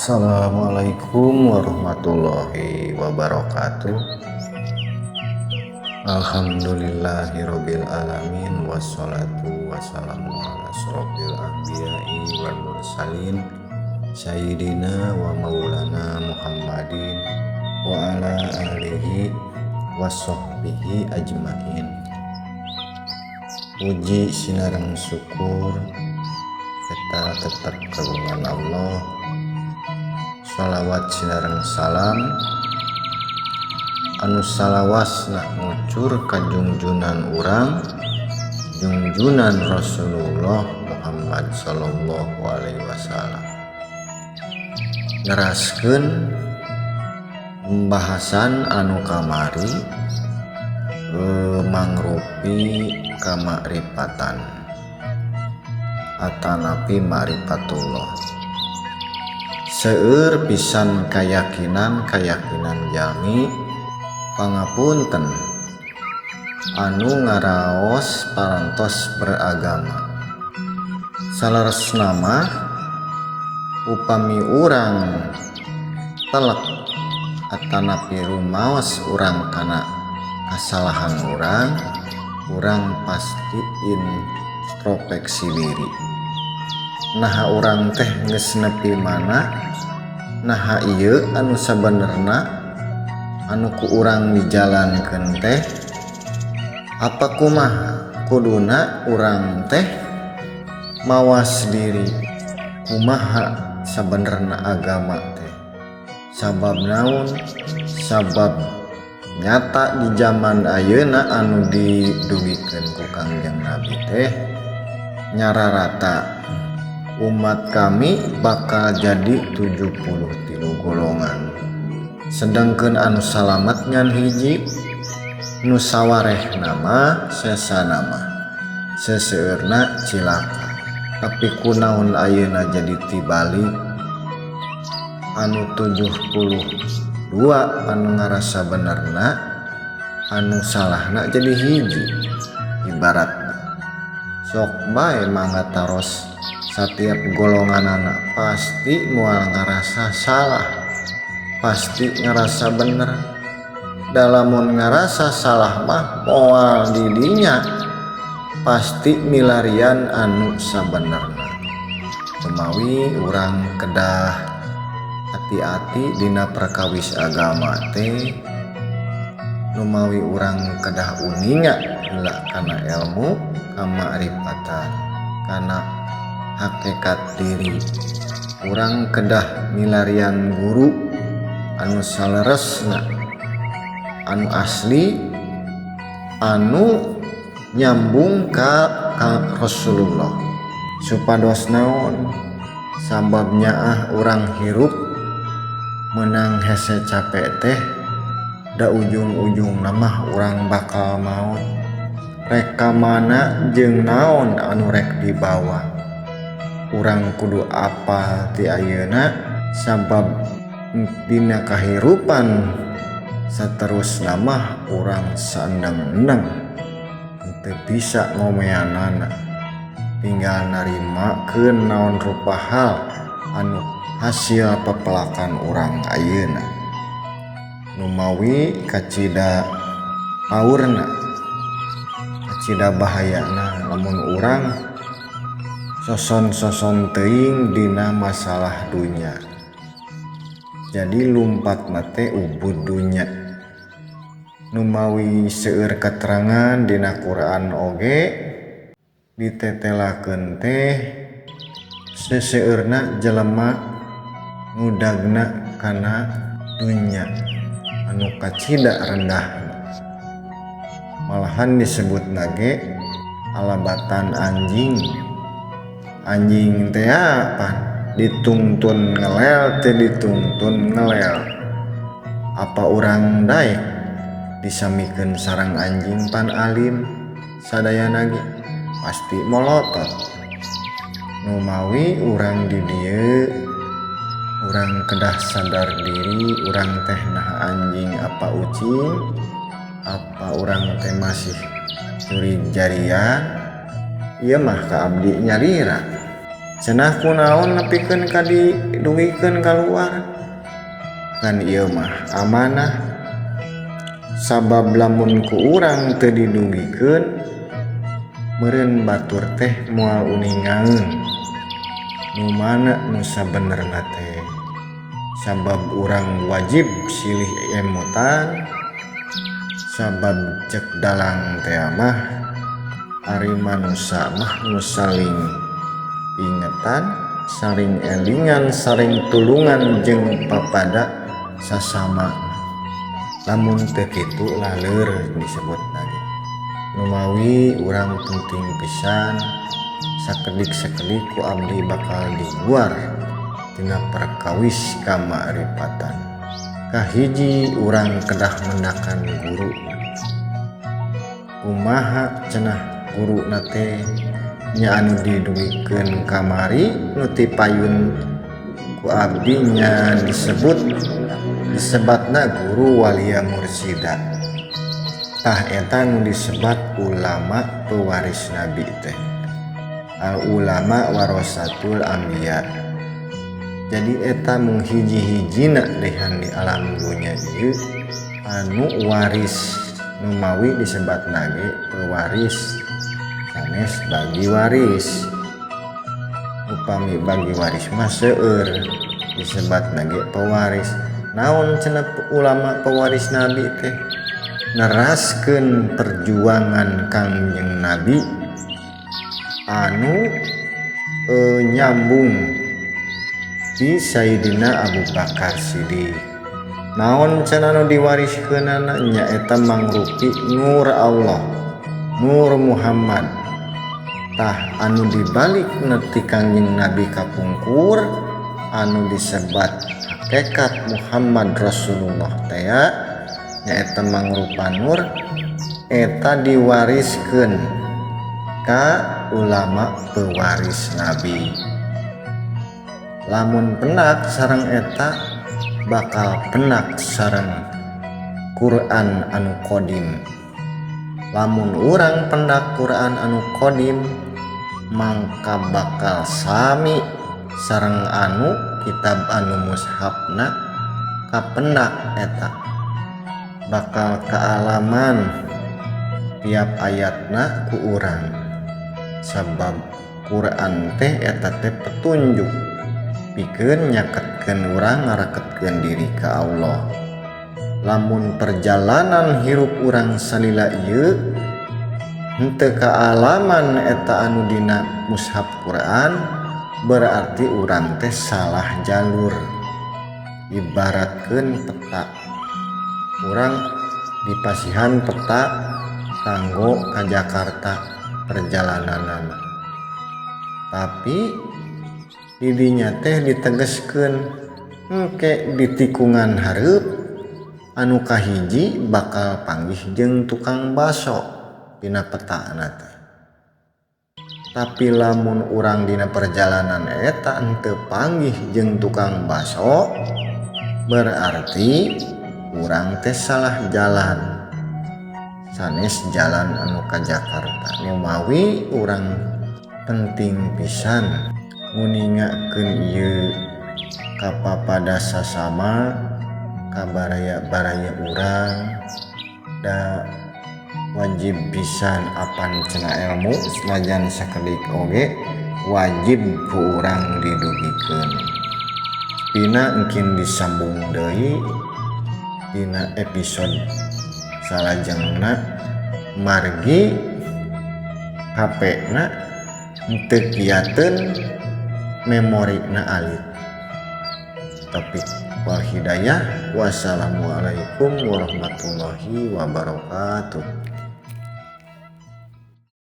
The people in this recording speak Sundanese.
Assalamualaikum warahmatullahi wabarakatuh. Alhamdulillahirabbil alamin wassalatu wassalamu ala asrofil anbiya'i wal mursalin sayyidina wa maulana Muhammadin wa ala alihi wassohbihi ajmain. Puji sinareng syukur kita tetap kagungan Allah. Shalawat sinareng salam anu salawasna ngucur ka junjunan urang junjunan Rasulullah Muhammad sallallahu alaihi wasallam. Ngeraskeun pembahasan anu kamari mangrupi kamakrifatan atanapi ma'rifatullah. Seueur pisan kayakinan jami pangapunten anu ngaraos parantos beragama. Salaresna mah upami urang telek atanapi rumaos urang kana kasalahan urang pasti introspeksi diri. Nah urang teh geus nepi mana, nah ieu anu sabenerna anu ku urang dijalankeun teh apa kumaha kuduna urang teh mawas diri kumaha sabenerna agama teh. Sabab naon? Sabab nyata di zaman ayeuna anu didugikeun ku Kangjeng Nabi teh nyararata umat kami bakal jadi 73 golongan. Sedangkan anu salamet ngan hiji, nu sawareh nama sesa nama seseueurna cilaka. Tapi kunaon ayeuna jadi tibalik anu 72 anu ngarasa benerna anu salahna jadi hiji. Ibaratna sok bae mangga taros setiap golongan anak pasti mual ngerasa salah, pasti ngerasa bener. Dalamun ngerasa salah mah moal didinya pasti milarian anu sabenerna. Kemawi urang kedah hati-hati dina perkawis agama teh, numawi urang kedah uninga heula kana ilmu kamakrifatan kana hakikat diri. Urang kedah milarian guru anu saleresna anu asli anu nyambung ka Rasulullah. Supados naon? Sababnya urang hirup menang hese capek teh da ujung-ujung mah urang bakal maut. Rek ka mana jeung naon anu rek dibawa. Urang kudu apa ti ayeuna sabab dina kahirupan saterusna mah urang sandang-endang teu bisa ngomeanana, tinggal narimakeun naon rupa hal anu hasil pepelakan urang ayeuna. Numawi kacida paurna kacida bahayana lamun urang soson teuing dina masalah dunya. Jadi lumpat mate ubud dunya. Numawi seueur keterangan dina Quran oge ditetelakeun teh seseueurna jelema ngudagna kana dunya anu kacida rendah. Malahan disebutna ge alabatan anjing teh apa dituntun ngelel teh dituntun ngelel. Apa urang daek disamikeun sareng anjing pan alim sadayana ge pasti molotot. Numawi urang di dieu urang kedah sadar diri urang teh nah anjing apa ucing, apa urang teh masih curi jarian. Ieu mah ka abdi nyarira cenah kunaon nepikeun ka diduwikeun keluar kan ieu mah amanah sabab lamun ku urang teu diduwikeun meureun batur teh moal uningaeun nu mana nu sabenerna teh sabab urang wajib silih emutan sabab cek dalang teh mah ari manusia mah nu saling ingetan saling elingan saling tulungan jeung papada sasama lamun teu kitu laleur disebut lagi numawi urang penting pisan sakedik-sakedik ku abdi bakal diguar tina perkawis kamaripatan kahiji urang kedah mendakan guru kumaha cenah guru nate nya anu diduwikeun kamari nu ti payun ku abdi nya disebatna guru walia mursida tah eta nu disebat ulama pewaris nabi teh al ulama warasatul anbiya jadi eta menghiji-hijina dehan di alam dunya ieu anu waris numawi disebat nage pewaris sanes bagi waris upami bagi waris mah seueur disebat nage pewaris naon cenah ulama pewaris nabi teh neraskeun perjuangan Kangjeng Nabi anu nyambung di Sayyidina Abu Bakar Siddiq naon cenah nu diwariskeunana nyaeta mangrupi nur Allah nur Muhammad tah anu dibalik neti Kangjeng Nabi kapungkur anu disebat hakikat Muhammad Rasulullah teh nyaeta mangrupa nur eta diwariskeun ka ulama pewaris nabi lamun penak sareng eta bakal penak sareng Quran anu qadim lamun urang pendak Quran anu qadim mangka bakal sami sareng anu kitab anu mushafna kapendak eta bakal kealaman tiap ayatna ku urang sabab Quran teh eta teh petunjuk pikeun nyaketkeun urang ngaraketkeun diri ka Allah lamun perjalanan hirup urang salila ieu henteu kaalaman eta anu dina mushaf Quran berarti urang teh salah jalur ibaratkeun peta urang dipasihan peta kanggo ka Jakarta perjalananana tapi didinya teh ditegeskeun engke di tikungan hareup anu kahiji bakal panggih jeung tukang baso dina petana teh tapi lamun urang dina perjalanan eta henteu panggih jeung tukang baso berarti urang teh salah jalan sanes jalan anu ka Jakarta numawi urang penting pisan nguningakeun ieu ka papada sasama ka baraya-baraya urang da wajib pisan apan cenah ilmu senajan sakedik oge wajib ku urang didugikeun pina engkin disambung deui dina episode salajengna margi HP-na henteu kiateun memorina alit topik wal hidayah wassalamualaikum warahmatullahi wabarakatuh.